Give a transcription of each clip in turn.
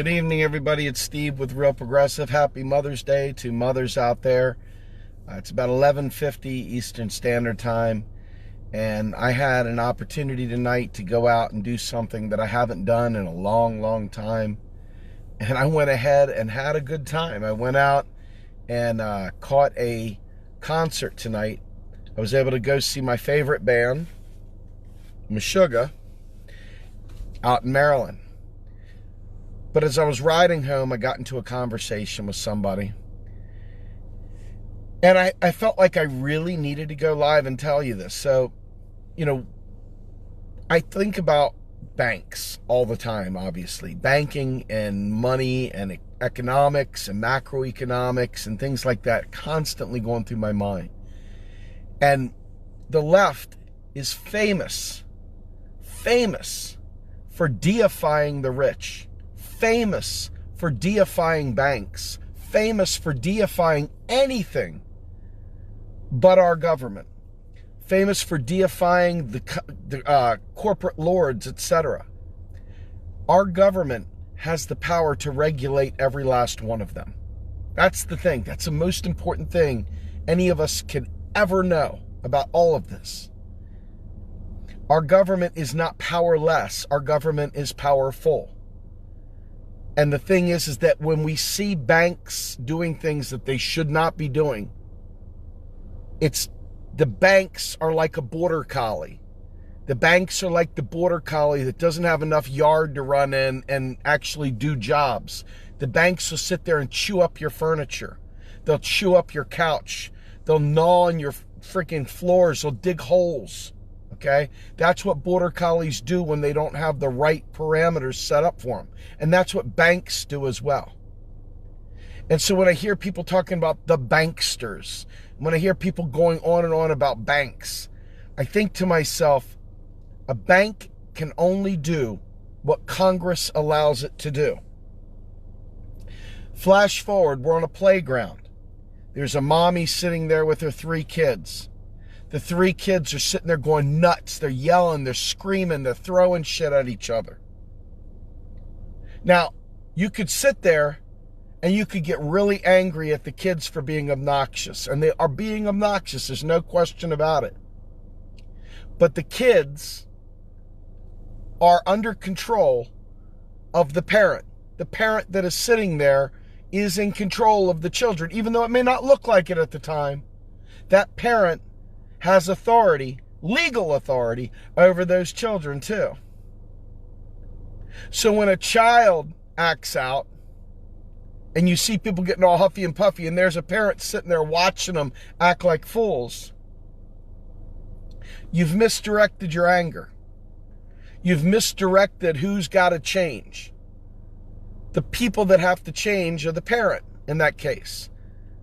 Good evening, everybody. It's Steve with Real Progressive. Happy Mother's Day to mothers out there. It's about 11:50 Eastern Standard Time, and I had an opportunity tonight to go out and do something that I haven't done in a long time, and I went ahead and had a good time. I went out and caught a concert tonight. I was able to go see my favorite band, Meshuggah, out in Maryland. But as I was riding home, I got into a conversation with somebody. And I felt like I really needed to go live and tell you this. So, I think about banks all the time, obviously. Banking and money and economics and macroeconomics and things like that constantly going through my mind. And the left is famous for deifying the rich. Famous for deifying banks, famous for deifying anything but our government, famous for deifying the corporate lords, etc. Our government has the power to regulate every last one of them. That's the thing. That's the most important thing any of us can ever know about all of this. Our government is not powerless. Our government is powerful. And the thing is that when we see banks doing things that they should not be doing, the banks are like a border collie. The banks are like the border collie that doesn't have enough yard to run in and actually do jobs. The banks will sit there and chew up your furniture. They'll chew up your couch. They'll gnaw on your freaking floors. They'll dig holes. Okay? That's what border collies do when they don't have the right parameters set up for them. And that's what banks do as well. And so when I hear people talking about the banksters, when I hear people going on and on about banks, I think to myself, a bank can only do what Congress allows it to do. Flash forward, we're on a playground. There's a mommy sitting there with her 3 kids. The 3 kids are sitting there going nuts. They're yelling, they're screaming, they're throwing shit at each other. Now, you could sit there and you could get really angry at the kids for being obnoxious. And they are being obnoxious, there's no question about it. But the kids are under control of the parent. The parent that is sitting there is in control of the children, even though it may not look like it at the time. That parent has authority, legal authority, over those children too. So when a child acts out, and you see people getting all huffy and puffy, and there's a parent sitting there watching them act like fools, you've misdirected your anger. You've misdirected who's got to change. The people that have to change are the parent in that case.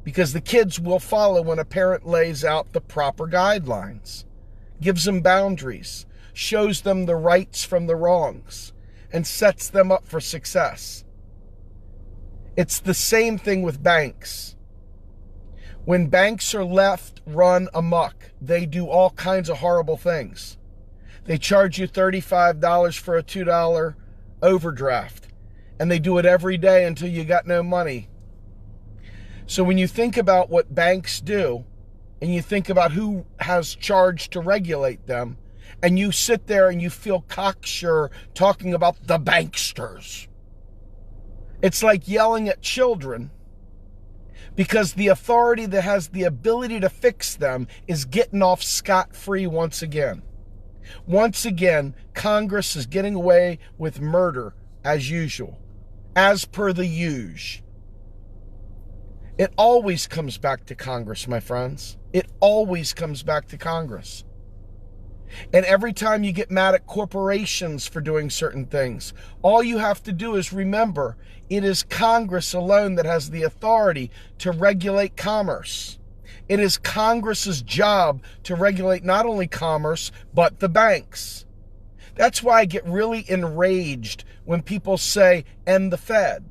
Because the kids will follow when a parent lays out the proper guidelines, gives them boundaries, shows them the rights from the wrongs, and sets them up for success. It's the same thing with banks. When banks are left run amok, they do all kinds of horrible things. They charge you $35 for a $2 overdraft, and they do it every day until you got no money. So when you think about what banks do, and you think about who has charge to regulate them, and you sit there and you feel cocksure talking about the banksters, it's like yelling at children because the authority that has the ability to fix them is getting off scot-free once again. Once again, Congress is getting away with murder as usual, as per the usual. It always comes back to Congress, my friends. It always comes back to Congress. And every time you get mad at corporations for doing certain things, all you have to do is remember, it is Congress alone that has the authority to regulate commerce. It is Congress's job to regulate not only commerce, but the banks. That's why I get really enraged when people say, end the Fed.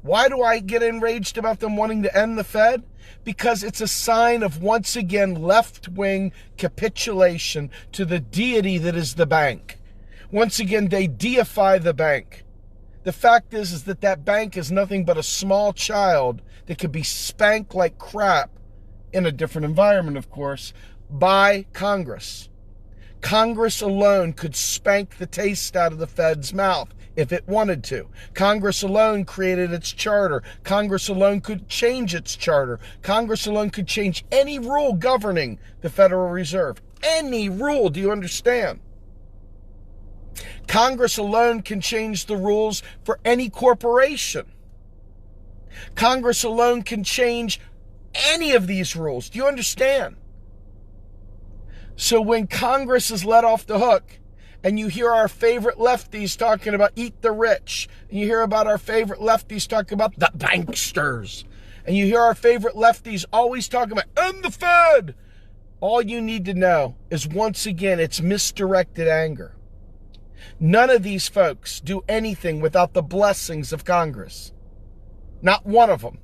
Why do I get enraged about them wanting to end the Fed? Because it's a sign of, once again, left-wing capitulation to the deity that is the bank. Once again, they deify the bank. The fact is that that bank is nothing but a small child that could be spanked like crap in a different environment, of course, by Congress. Congress alone could spank the taste out of the Fed's mouth if it wanted to. Congress alone created its charter. Congress alone could change its charter. Congress alone could change any rule governing the Federal Reserve. Any rule, do you understand? Congress alone can change the rules for any corporation. Congress alone can change any of these rules. Do you understand? So when Congress is let off the hook, and you hear our favorite lefties talking about eat the rich, and you hear about our favorite lefties talking about the banksters, and you hear our favorite lefties always talking about end the Fed, all you need to know is, once again, it's misdirected anger. None of these folks do anything without the blessings of Congress. Not one of them.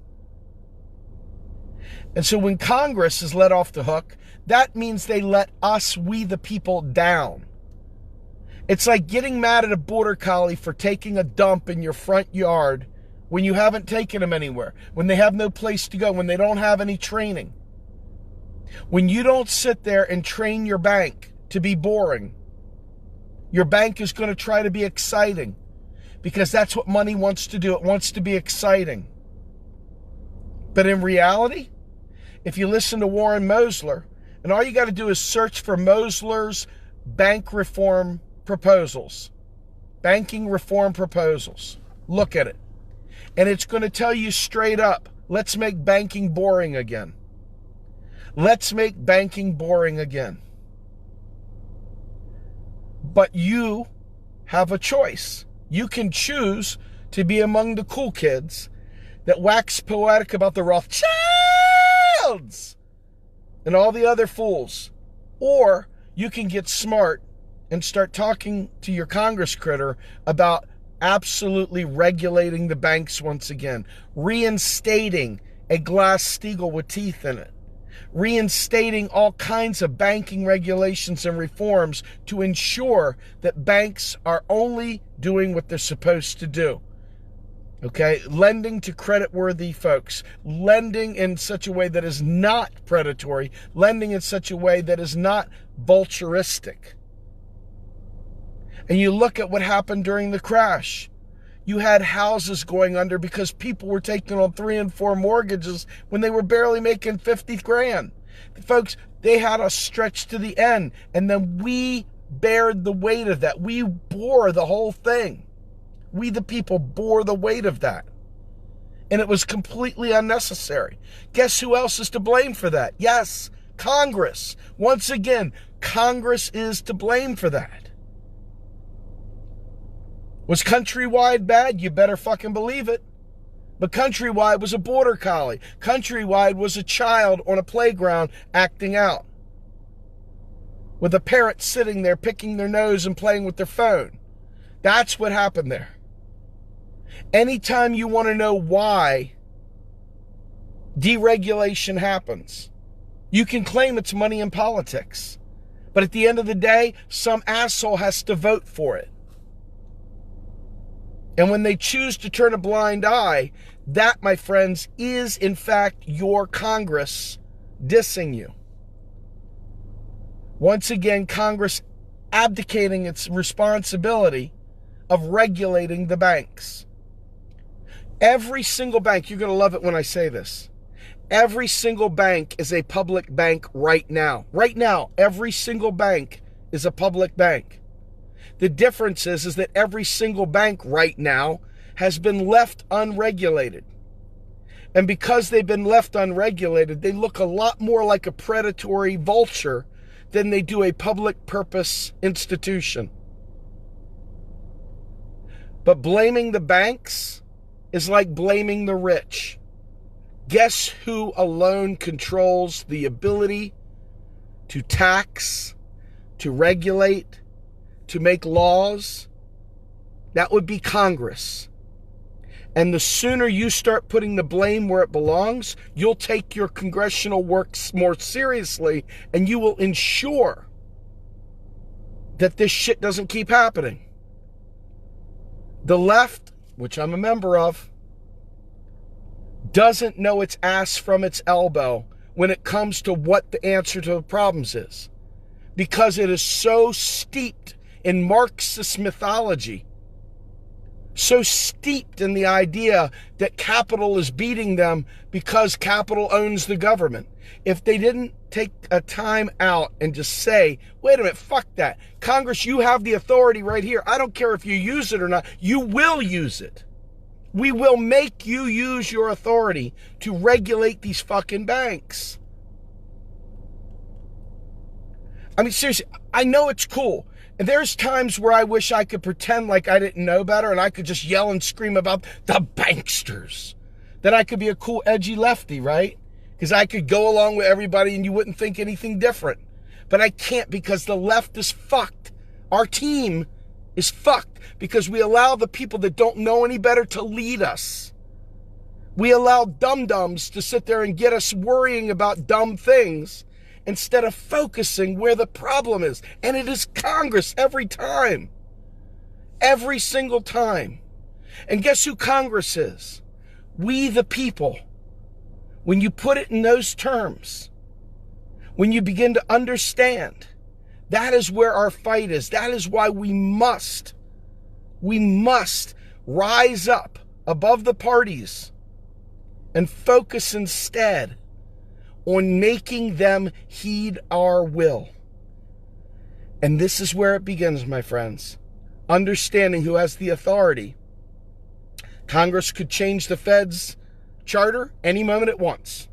And so when Congress is let off the hook, that means they let us, we the people, down. It's like getting mad at a border collie for taking a dump in your front yard when you haven't taken them anywhere, when they have no place to go, when they don't have any training. When you don't sit there and train your bank to be boring, your bank is going to try to be exciting, because that's what money wants to do. It wants to be exciting. But in reality, if you listen to Warren Mosler, and all you got to do is search for Mosler's bank reform proposals, banking reform proposals. Look at it. And it's going to tell you straight up, let's make banking boring again. Let's make banking boring again. But you have a choice. You can choose to be among the cool kids that wax poetic about the Rothschilds and all the other fools. Or you can get smart and start talking to your Congress critter about absolutely regulating the banks once again, reinstating a Glass-Steagall with teeth in it, reinstating all kinds of banking regulations and reforms to ensure that banks are only doing what they're supposed to do. Okay, lending to credit-worthy folks, lending in such a way that is not predatory, lending in such a way that is not vulturistic. And you look at what happened during the crash. You had houses going under because people were taking on 3 and 4 mortgages when they were barely making 50 grand. Folks, they had us stretched to the end, and then we bared the weight of that. We bore the whole thing. We, the people, bore the weight of that. And it was completely unnecessary. Guess who else is to blame for that? Yes, Congress. Once again, Congress is to blame for that. Was Countrywide bad? You better fucking believe it. But Countrywide was a border collie. Countrywide was a child on a playground acting out, with a parrot sitting there picking their nose and playing with their phone. That's what happened there. Anytime you want to know why deregulation happens, you can claim it's money in politics. But at the end of the day, some asshole has to vote for it. And when they choose to turn a blind eye, that, my friends, is in fact your Congress dissing you. Once again, Congress abdicating its responsibility of regulating the banks. Every single bank, you're going to love it when I say this, every single bank is a public bank right now. Right now, every single bank is a public bank. The difference is that every single bank right now has been left unregulated. And because they've been left unregulated, they look a lot more like a predatory vulture than they do a public purpose institution. But blaming the banks is like blaming the rich. Guess who alone controls the ability to tax, to regulate, to make laws? That would be Congress. And the sooner you start putting the blame where it belongs, you'll take your congressional work more seriously, and you will ensure that this shit doesn't keep happening. The left which I'm a member of, doesn't know its ass from its elbow when it comes to what the answer to the problems is, because it is so steeped in Marxist mythology, so steeped in the idea that capital is beating them because capital owns the government. If they didn't take a time out and just say, wait a minute, fuck that. Congress, you have the authority right here. I don't care if you use it or not. You will use it. We will make you use your authority to regulate these fucking banks. I mean, seriously, I know it's cool. And there's times where I wish I could pretend like I didn't know better and I could just yell and scream about the banksters. Then I could be a cool, edgy lefty, right? Because I could go along with everybody and you wouldn't think anything different. But I can't, because the left is fucked. Our team is fucked because we allow the people that don't know any better to lead us. We allow dum-dums to sit there and get us worrying about dumb things instead of focusing where the problem is. And it is Congress every time. Every single time. And guess who Congress is? We the people. When you put it in those terms, when you begin to understand, that is where our fight is. That is why we must rise up above the parties and focus instead on making them heed our will. And this is where it begins, my friends. Understanding who has the authority. Congress could change the Fed's charter any moment it wants.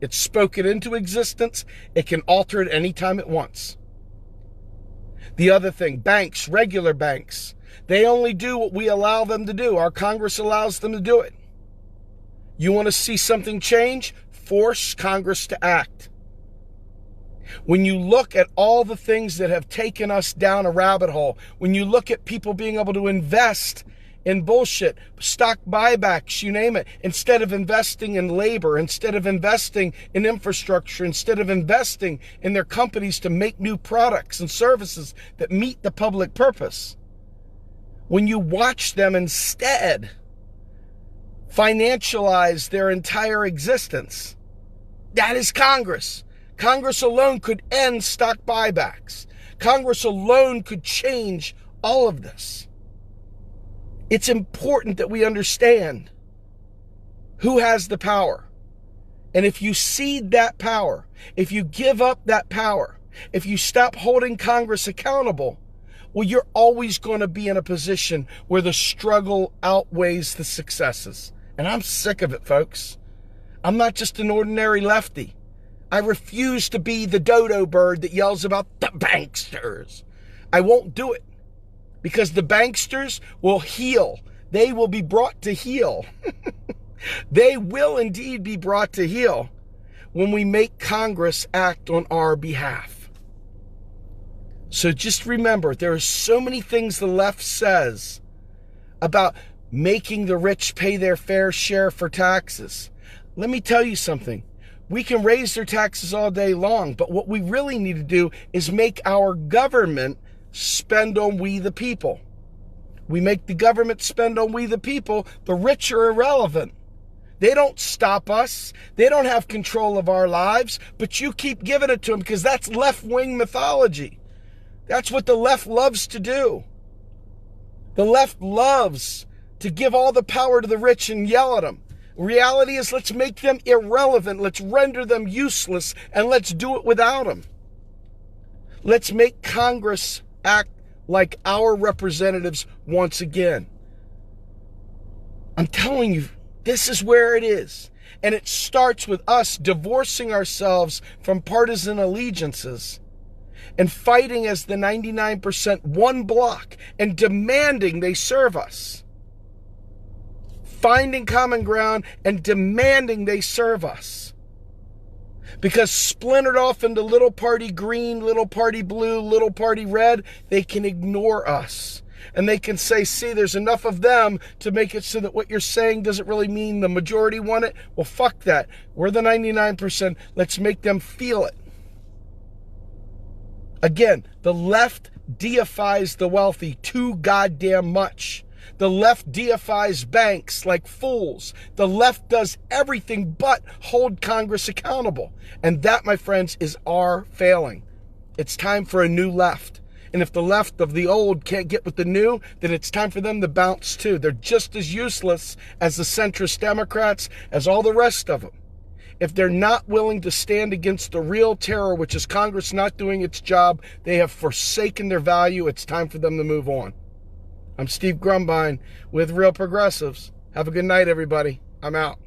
It's spoken into existence. It can alter it anytime it wants. The other thing, banks, regular banks, they only do what we allow them to do. Our Congress allows them to do it. You want to see something change? Force Congress to act. When you look at all the things that have taken us down a rabbit hole, when you look at people being able to invest in bullshit, stock buybacks, you name it, instead of investing in labor, instead of investing in infrastructure, instead of investing in their companies to make new products and services that meet the public purpose, when you watch them instead financialize their entire existence, that is Congress. Congress alone could end stock buybacks. Congress alone could change all of this. It's important that we understand who has the power. And if you cede that power, if you give up that power, if you stop holding Congress accountable, well, you're always going to be in a position where the struggle outweighs the successes. And I'm sick of it, folks. I'm not just an ordinary lefty. I refuse to be the dodo bird that yells about the banksters. I won't do it, because the banksters will heal. They will be brought to heel. They will indeed be brought to heel when we make Congress act on our behalf. So just remember, there are so many things the left says about making the rich pay their fair share for taxes. Let me tell you something. We can raise their taxes all day long, but what we really need to do is make our government spend on we the people. We make the government spend on we the people, the rich are irrelevant. They don't stop us. They don't have control of our lives, but you keep giving it to them because that's left-wing mythology. That's what the left loves to do. The left loves to give all the power to the rich and yell at them. Reality is, let's make them irrelevant. Let's render them useless, and let's do it without them. Let's make Congress act like our representatives once again. I'm telling you, this is where it is. And it starts with us divorcing ourselves from partisan allegiances and fighting as the 99% one block and demanding they serve us. Finding common ground and demanding they serve us. Because splintered off into little party green, little party blue, little party red, they can ignore us. And they can say, see, there's enough of them to make it so that what you're saying doesn't really mean the majority want it. Well, fuck that. We're the 99%. Let's make them feel it. Again, the left deifies the wealthy too goddamn much. The left deifies banks like fools. The left does everything but hold Congress accountable. And that, my friends, is our failing. It's time for a new left. And if the left of the old can't get with the new, then it's time for them to bounce too. They're just as useless as the centrist Democrats, as all the rest of them. If they're not willing to stand against the real terror, which is Congress not doing its job, they have forsaken their value. It's time for them to move on. I'm Steve Grumbine with Real Progressives. Have a good night, everybody. I'm out.